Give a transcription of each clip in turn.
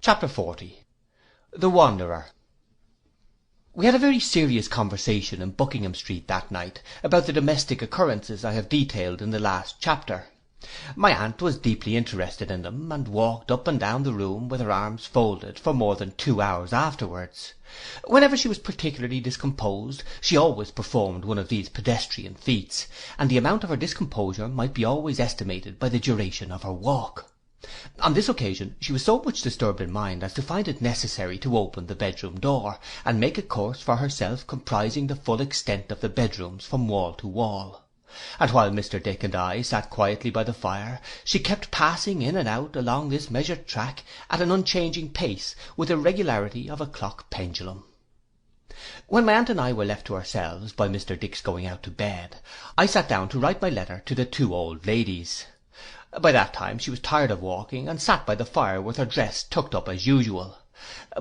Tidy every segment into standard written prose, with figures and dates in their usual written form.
Chapter 40. The Wanderer. We had a very serious conversation in Buckingham Street that night about the domestic occurrences I have detailed in the last chapter. My aunt was deeply interested in them, and walked up and down the room with her arms folded for more than 2 hours afterwards. Whenever she was particularly discomposed, she always performed one of these pedestrian feats, and the amount of her discomposure might be always estimated by the duration of her walk. On this occasion she was so much disturbed in mind as to find it necessary to open the bedroom door, and make a course for herself comprising the full extent of the bedrooms from wall to wall. And while Mr. Dick and I sat quietly by the fire, she kept passing in and out along this measured track at an unchanging pace, with the regularity of a clock pendulum. When my aunt and I were left to ourselves by Mr. Dick's going out to bed, I sat down to write my letter to the two old ladies. By that time she was tired of walking, and sat by the fire with her dress tucked up as usual.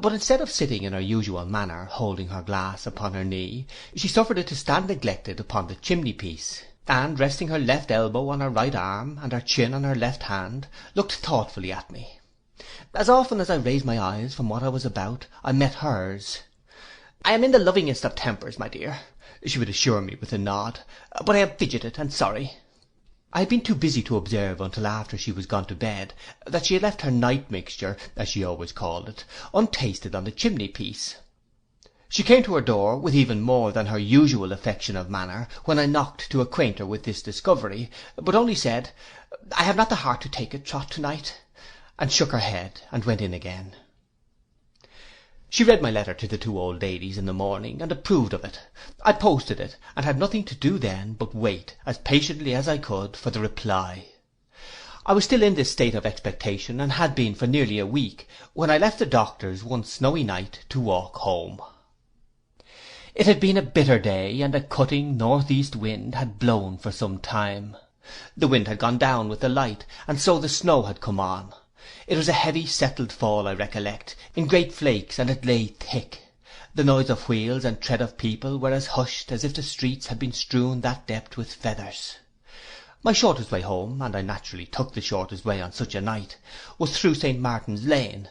But instead of sitting in her usual manner, holding her glass upon her knee, she suffered it to stand neglected upon the chimney-piece, and resting her left elbow on her right arm, and her chin on her left hand, looked thoughtfully at me. As often as I raised my eyes from what I was about, I met hers. "I am in the lovingest of tempers, my dear," she would assure me with a nod, "but I am fidgeted and sorry." I had been too busy to observe until after she was gone to bed that she had left her night mixture, as she always called it, untasted on the chimney-piece. She came to her door with even more than her usual affection of manner when I knocked to acquaint her with this discovery, but only said, "I have not the heart to take it, Trot, to-night," and shook her head and went in again. She read my letter to the two old ladies in the morning, and approved of it. I posted it, and had nothing to do then but wait, as patiently as I could, for the reply. I was still in this state of expectation, and had been for nearly a week, when I left the doctor's one snowy night to walk home. It had been a bitter day, and a cutting north-east wind had blown for some time. The wind had gone down with the light, and so the snow had come on. It was a heavy settled fall, I recollect, in great flakes, and it lay thick. The noise of wheels and tread of people were as hushed as if the streets had been strewn that depth with feathers. My shortest way home, and I naturally took the shortest way on such a night, was through St. Martin's Lane.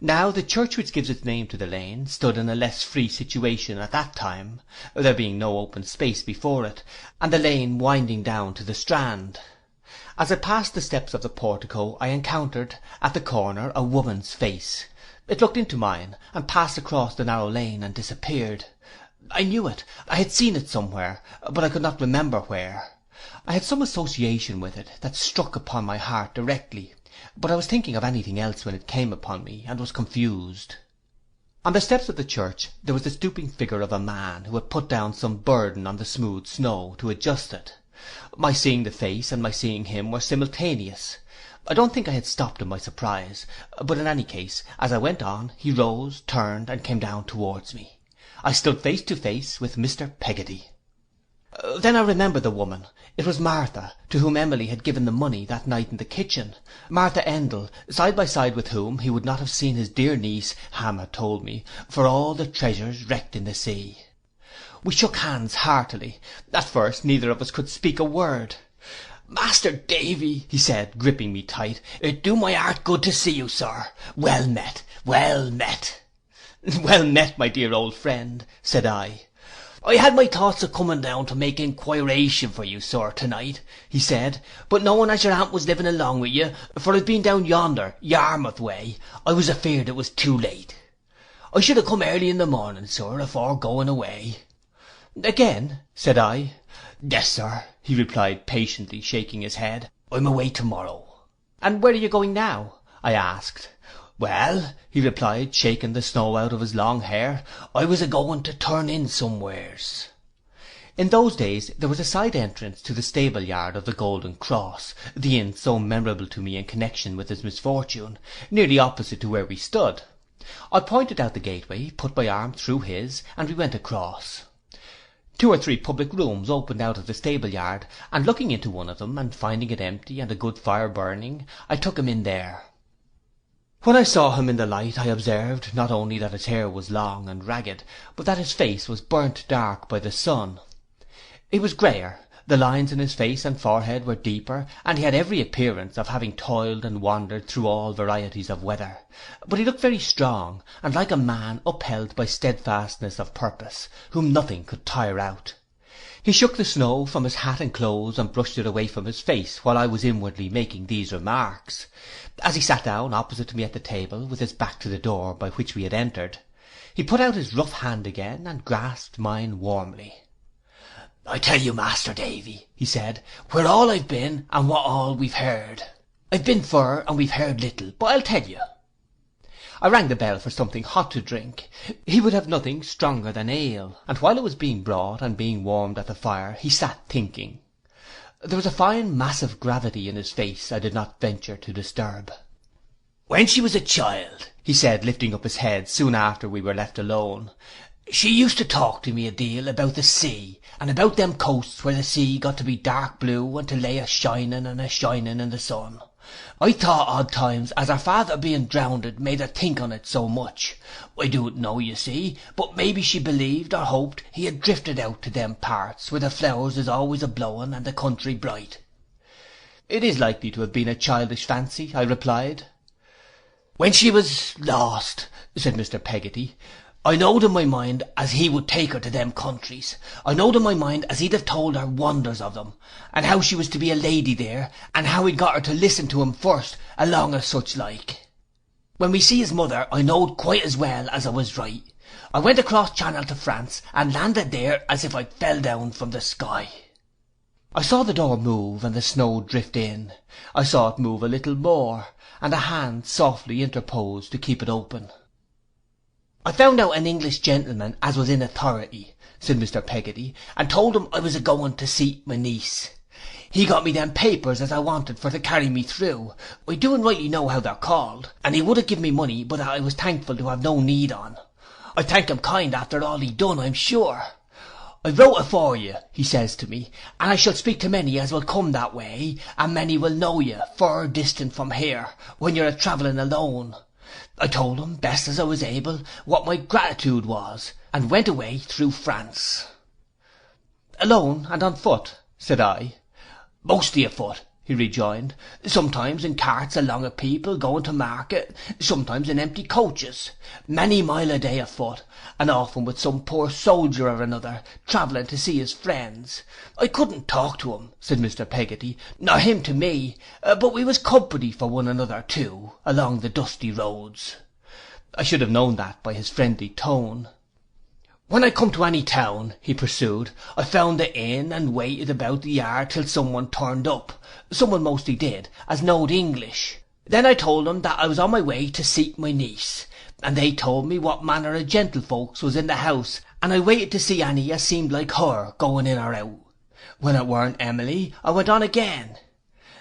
Now the church which gives its name to the lane stood in a less free situation at that time, there being no open space before it, and the lane winding down to the Strand. As I passed the steps of the portico, I encountered, at the corner, a woman's face. It looked into mine, and passed across the narrow lane, and disappeared. I knew it, I had seen it somewhere, but I could not remember where. I had some association with it that struck upon my heart directly, but I was thinking of anything else when it came upon me, and was confused. On the steps of the church there was the stooping figure of a man who had put down some burden on the smooth snow to adjust it. My seeing the face and my seeing him were simultaneous. I don't think I had stopped in my surprise, but in any case, as I went on, he rose, turned, and came down towards me. I stood face to face with Mr. Peggotty. Then I remembered the woman. It was Martha, to whom Emily had given the money that night in the kitchen. Martha Endell, side by side with whom he would not have seen his dear niece, Ham had told me, for all the treasures wrecked in the sea. We shook hands heartily. At first neither of us could speak a word. "Master Davy," he said, gripping me tight, "it do my heart good to see you, sir. Well met, well met." "Well met, my dear old friend," said I. "I had my thoughts of coming down to make inquiration for you, sir, to-night," he said, "but knowing as your aunt was living along with you, for I've been down yonder, Yarmouth way, I was afeard it was too late. I should have come early in the morning, sir, afore going away." "Again?" said I. "Yes, sir," he replied patiently, shaking his head, "I'm away to-morrow." "And where are you going now?" I asked. "Well," he replied, shaking the snow out of his long hair, "I was a-going to turn in somewheres." In those days there was a side entrance to the stable yard of the Golden Cross, the inn so memorable to me in connection with his misfortune, nearly opposite to where we stood. I pointed out the gateway, put my arm through his, and we went across. 2 or 3 public rooms opened out of the stable yard, and looking into one of them, and finding it empty and a good fire burning, I took him in there. When I saw him in the light, I observed not only that his hair was long and ragged, but that his face was burnt dark by the sun. He was greyer, The lines in his face and forehead were deeper, and he had every appearance of having toiled and wandered through all varieties of weather, but he looked very strong, and like a man upheld by steadfastness of purpose, whom nothing could tire out. He shook the snow from his hat and clothes and brushed it away from his face while I was inwardly making these remarks. As he sat down opposite to me at the table, with his back to the door by which we had entered, he put out his rough hand again and grasped mine warmly. "I tell you, Master Davy," he said, "where all I've been and what all we've heard. I've been fur and we've heard little, but I'll tell you." I rang the bell for something hot to drink. He would have nothing stronger than ale, and while it was being brought and being warmed at the fire, he sat thinking. There was a fine massive gravity in his face I did not venture to disturb. "When she was a child," he said, lifting up his head soon after we were left alone, "she used to talk to me a deal about the sea, and about them coasts where the sea got to be dark blue and to lay a shining and a shining in the sun. I thought odd times as her father being drownded made her think on it so much. I don't know, you see, but maybe she believed or hoped he had drifted out to them parts where the flowers is always a-blowing and the country bright." "It is likely to have been a childish fancy," I replied. "When she was lost," said Mr. Peggotty, "I knowed in my mind as he would take her to them countries. I knowed in my mind as he'd have told her wonders of them, and how she was to be a lady there, and how he'd got her to listen to him first, along of such like. When we see his mother, I knowed quite as well as I was right. I went across Channel to France, and landed there as if I'd fell down from the sky." I saw the door move and the snow drift in. I saw it move a little more, and a hand softly interpose to keep it open. "I found out an English gentleman as was in authority," said Mr. Peggotty, "and told him I was a-going to see my niece. He got me them papers as I wanted for to carry me through. I do and rightly know how they're called, and he would have given me money but that I was thankful to have no need on. I thanked him kind after all he'd done, I'm sure. 'I've wrote it for you,' he says to me, 'and I shall speak to many as will come that way, and many will know you, fur distant from here, when you're a-travelling alone.' I told him, best as I was able, what my gratitude was, and went away through France." "Alone and on foot?" said I. "Mostly afoot," he rejoined. "Sometimes in carts along of people going to market, sometimes in empty coaches. Many mile a day afoot, and often with some poor soldier or another, travelling to see his friends. I couldn't talk to him," said Mr. Peggotty, "nor him to me, but we was company for one another too, along the dusty roads." I should have known that by his friendly tone. "When I come to any town," he pursued, "I found the inn and waited about the yard till someone turned up. Someone mostly did, as knowed English. Then I told them that I was on my way to seek my niece, and they told me what manner of gentlefolks was in the house, and I waited to see any as seemed like her going in or out. When it weren't Emily, I went on again.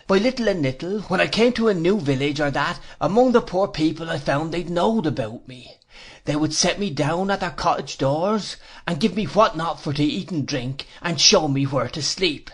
By little and little, when I came to a new village or that, among the poor people I found they'd knowed about me. They would set me down at their cottage doors, and give me what not for to eat and drink, and show me where to sleep.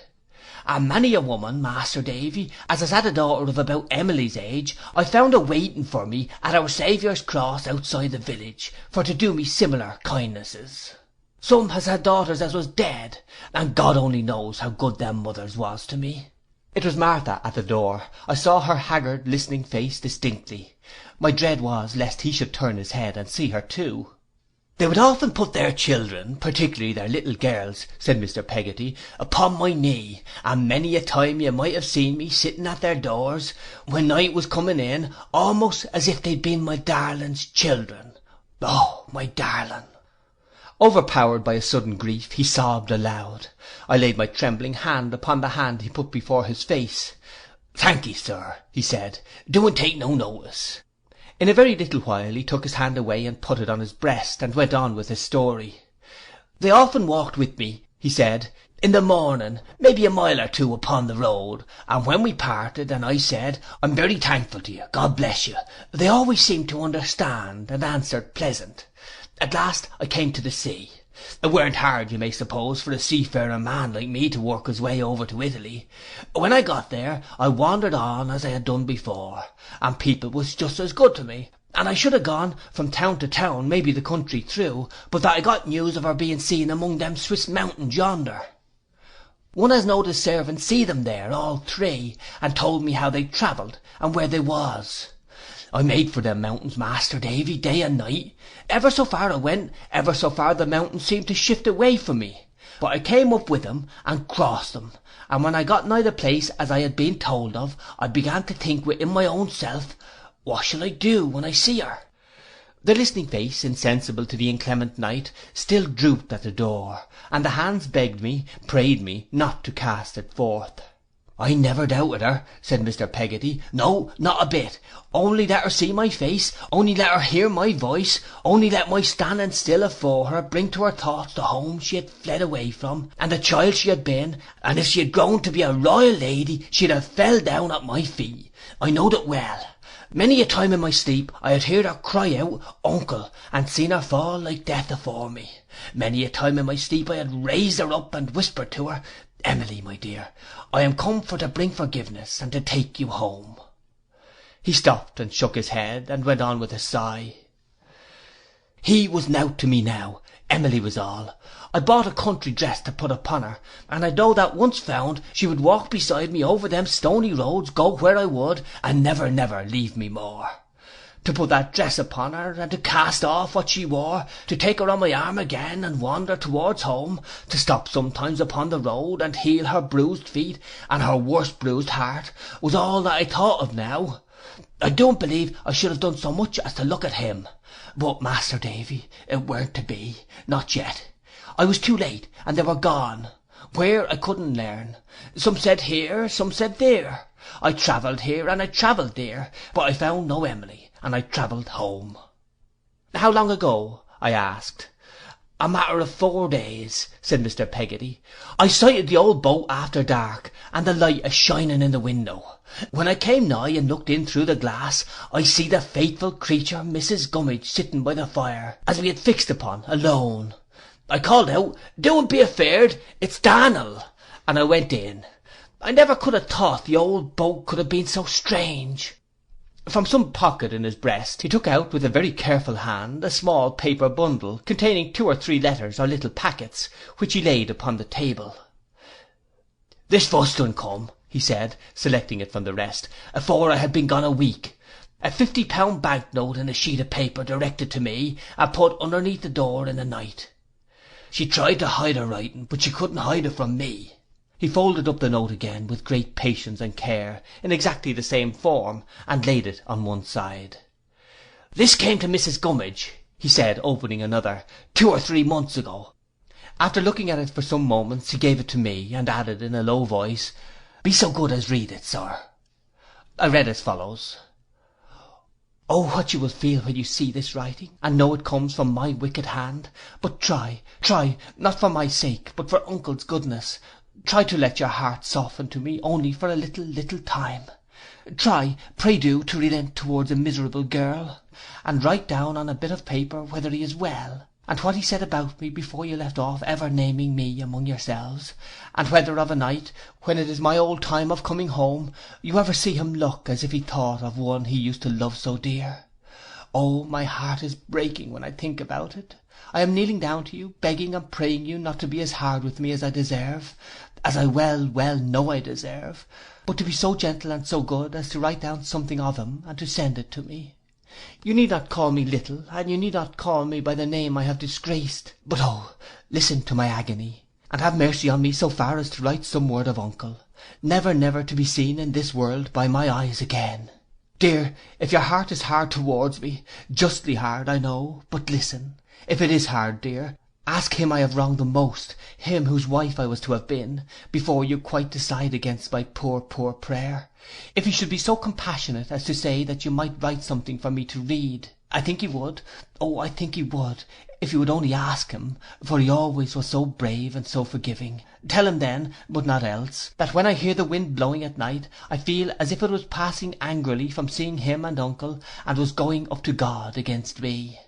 And many a woman, Master Davy, as has had a daughter of about Emily's age, I found a waiting for me at our Saviour's cross outside the village, for to do me similar kindnesses. Some has had daughters as was dead, and God only knows how good them mothers was to me." It was Martha at the door. I saw her haggard, listening face distinctly. My dread was lest he should turn his head and see her too. "They would often put their children, particularly their little girls," said Mr. Peggotty, "upon my knee, and many a time you might have seen me sitting at their doors, when night was coming in, almost as if they'd been my darling's children. Oh, my darling!" Overpowered by a sudden grief, he sobbed aloud. I laid my trembling hand upon the hand he put before his face. "Thank'ee, sir," he said. "Do and take no notice." In a very little while he took his hand away and put it on his breast, and went on with his story. "They often walked with me," he said, "in the morning, maybe a mile or two upon the road, and when we parted, and I said, 'I'm very thankful to you, God bless you,' they always seemed to understand, and answered pleasant. At last I came to the sea. It weren't hard, you may suppose, for a seafaring man like me to work his way over to Italy. When I got there, I wandered on as I had done before, and people was just as good to me, and I should have gone from town to town, maybe the country through, but that I got news of her being seen among them Swiss mountains yonder." One as knowed his servants see them there, all three, and told me how they travelled and where they was. I made for them mountains, Master Davy, day and night. Ever so far I went, ever so far the mountains seemed to shift away from me. But I came up with them and crossed them, and when I got nigh the place as I had been told of, I began to think within my own self, what shall I do when I see her? The listening face, insensible to the inclement night, still drooped at the door, and the hands begged me, prayed me, not to cast it forth. I never doubted her, said Mr. Peggotty. No, not a bit. Only let her see my face, only let her hear my voice, only let my standing still afore her bring to her thoughts the home she had fled away from, and the child she had been, and if she had grown to be a royal lady, she'd have fell down at my feet. I knowed it well. Many a time in my sleep I had heard her cry out, Uncle, and seen her fall like death afore me. Many a time in my sleep I had raised her up and whispered to her, Emily, my dear, I am come for to bring forgiveness and to take you home. He stopped and shook his head and went on with a sigh. He was nowt to me now. Emily was all. I bought a country dress to put upon her, and I know that once found she would walk beside me over them stony roads, go where I would, and never, never leave me more. To put that dress upon her, and to cast off what she wore, to take her on my arm again, and wander towards home, to stop sometimes upon the road, and heal her bruised feet, and her worst bruised heart, was all that I thought of now. I don't believe I should have done so much as to look at him. But, Master Davy, it weren't to be, not yet. I was too late, and they were gone. Where, I couldn't learn. Some said here, some said there. I travelled here, and I travelled there, but I found no Emily, and I travelled home. How long ago? I asked. A matter of 4 days, said Mr. Peggotty. I sighted the old boat after dark, and the light a-shining in the window. When I came nigh and looked in through the glass, I see the faithful creature Mrs. Gummidge sitting by the fire, as we had fixed upon, alone. I called out, Don't be afeard, it's Dan'l, and I went in. I never could have thought the old boat could have been so strange. From some pocket in his breast he took out with a very careful hand a small paper bundle containing 2 or 3 letters or little packets, which he laid upon the table. This fust done come, he said, selecting it from the rest, afore I had been gone a week. A £50 banknote in a sheet of paper directed to me, and put underneath the door in the night. She tried to hide her writing, but she couldn't hide it from me. He folded up the note again with great patience and care, in exactly the same form, and laid it on one side. This came to Mrs. Gummidge, he said, opening another, 2 or 3 months ago. After looking at it for some moments, he gave it to me, and added in a low voice, Be so good as read it, sir. I read as follows. Oh, what you will feel when you see this writing, and know it comes from my wicked hand. But try, not for my sake, but for Uncle's goodness, try to let your heart soften to me only for a little time. Try, pray do, to relent towards a miserable girl, and write down on a bit of paper whether he is well, and what he said about me before you left off ever naming me among yourselves, and whether of a night, when it is my old time of coming home, you ever see him look as if he thought of one he used to love so dear. Oh, my heart is breaking when I think about it. I am kneeling down to you, begging and praying you not to be as hard with me as I deserve, as I well know I deserve, but to be so gentle and so good as to write down something of him and to send it to me. You need not call me little, and you need not call me by the name I have disgraced. But oh, listen to my agony, and have mercy on me so far as to write some word of Uncle, never to be seen in this world by my eyes again. Dear, if your heart is hard towards me, justly hard, I know, but listen. If it is hard, dear, ask him I have wronged the most, him whose wife I was to have been, before you quite decide against my poor prayer. If he should be so compassionate as to say that you might write something for me to read, I think he would, I think he would, if you would only ask him, for he always was so brave and so forgiving. Tell him then, but not else, that when I hear the wind blowing at night, I feel as if it was passing angrily from seeing him and Uncle, and was going up to God against me.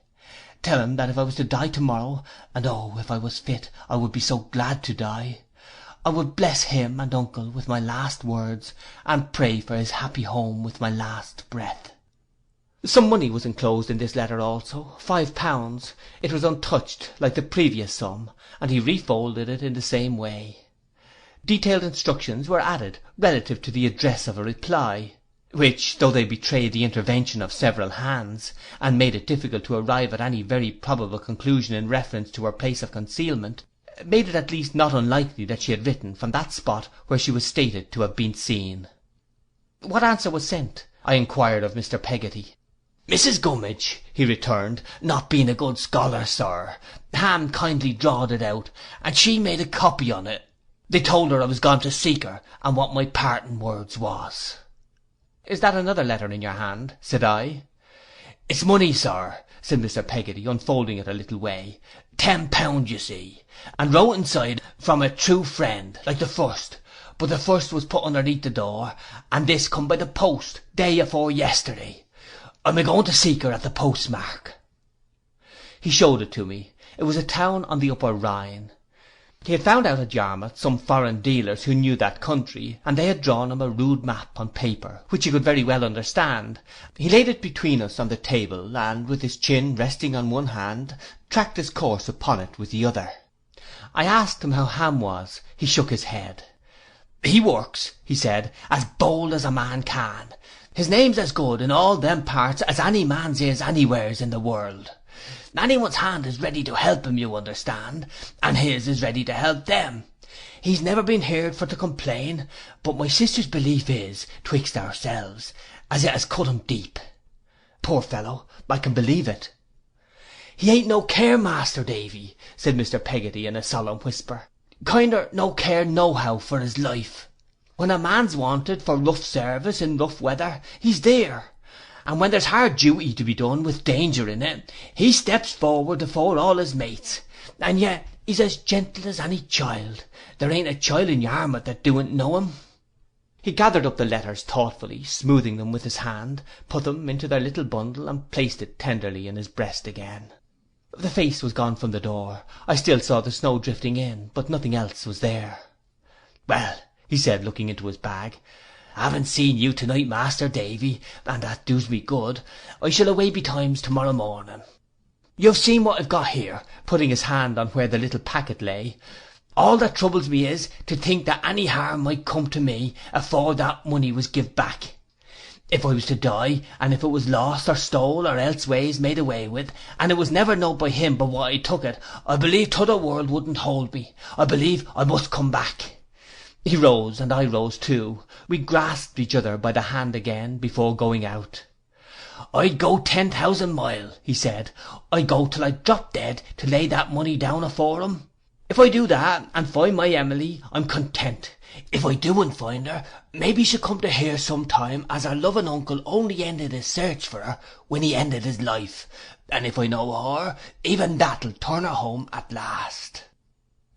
Tell him that if I was to die tomorrow, and oh, if I was fit, I would be so glad to die, I would bless him and Uncle with my last words, and pray for his happy home with my last breath. Some money was enclosed in this letter also, £5. It was untouched like the previous sum, and he refolded it in the same way. Detailed instructions were added relative to the address of a reply, which, though they betrayed the intervention of several hands, and made it difficult to arrive at any very probable conclusion in reference to her place of concealment, made it at least not unlikely that she had written from that spot where she was stated to have been seen. What answer was sent? I inquired of Mr. Peggotty. Mrs. Gummidge, he returned, not being a good scholar, sir, Ham kindly drawed it out, and she made a copy on it. They told her I was gone to seek her, and what my parting words was. Is that another letter in your hand? Said I. It's money, sir, said Mr. Peggotty, unfolding it a little way. £10, you see, and wrote inside, from a true friend, like the first, but the first was put underneath the door, and this come by the post, day afore yesterday. I'm a-going to seek her at the postmark. He showed it to me. It was a town on the upper Rhine. He had found out at Yarmouth some foreign dealers who knew that country, and they had drawn him a rude map on paper, which he could very well understand. He laid it between us on the table, and, with his chin resting on one hand, tracked his course upon it with the other. I asked him how Ham was. He shook his head. He works, he said, as bold as a man can. His name's as good in all them parts as any man's is anywheres in the world. Anyone's hand is ready to help him, you understand, and his is ready to help them. He's never been heard for to complain, but my sister's belief is, twixt ourselves, as it has cut him deep. Poor fellow, I can believe it. He ain't no care, Master Davy, said Mr. Peggotty in a solemn whisper. Kinder no care nohow for his life. When a man's wanted for rough service in rough weather, he's there. And when there's hard duty to be done with danger in it, he steps forward afore all his mates. And yet he's as gentle as any child. There ain't a child in Yarmouth that doesn't know him. He gathered up the letters thoughtfully, smoothing them with his hand, put them into their little bundle, and placed it tenderly in his breast again. The face was gone from the door. I still saw the snow drifting in, but nothing else was there. Well, he said, looking into his bag, I haven't seen you tonight, Master Davy, and that does me good. I shall away betimes tomorrow morning. You've seen what I've got here, putting his hand on where the little packet lay. All that troubles me is to think that any harm might come to me afore that money was give back. If I was to die, and if it was lost or stole or elseways made away with, and it was never known by him but what I took it, I believe t'other world wouldn't hold me. I believe I must come back. He rose, and I rose too. We grasped each other by the hand again before going out. I'd go 10,000 mile, he said. I'd go till I drop dead to lay that money down afore him. If I do that, and find my Emily, I'm content. If I do'n't find her, maybe she'll come to hear some time as her loving uncle only ended his search for her when he ended his life, and if I know her, even that'll turn her home at last.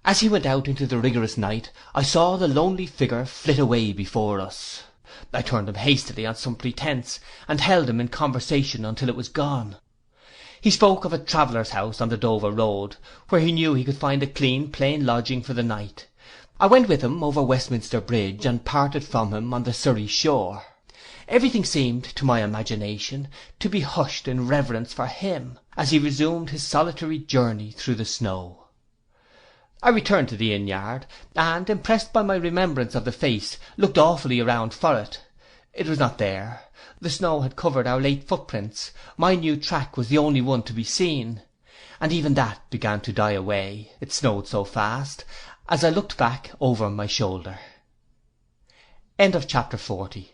As he went out into the rigorous night, I saw the lonely figure flit away before us. I turned him hastily on some pretence, and held him in conversation until it was gone. He spoke of a traveller's house on the Dover road, where he knew he could find a clean, plain lodging for the night. I went with him over Westminster Bridge, and parted from him on the Surrey shore. Everything seemed, to my imagination, to be hushed in reverence for him, as he resumed his solitary journey through the snow. I returned to the inn-yard, and, impressed by my remembrance of the face, looked awfully around for it. It was not there. The snow had covered our late footprints. My new track was the only one to be seen, and even that began to die away, it snowed so fast, as I looked back over my shoulder. End of chapter 40.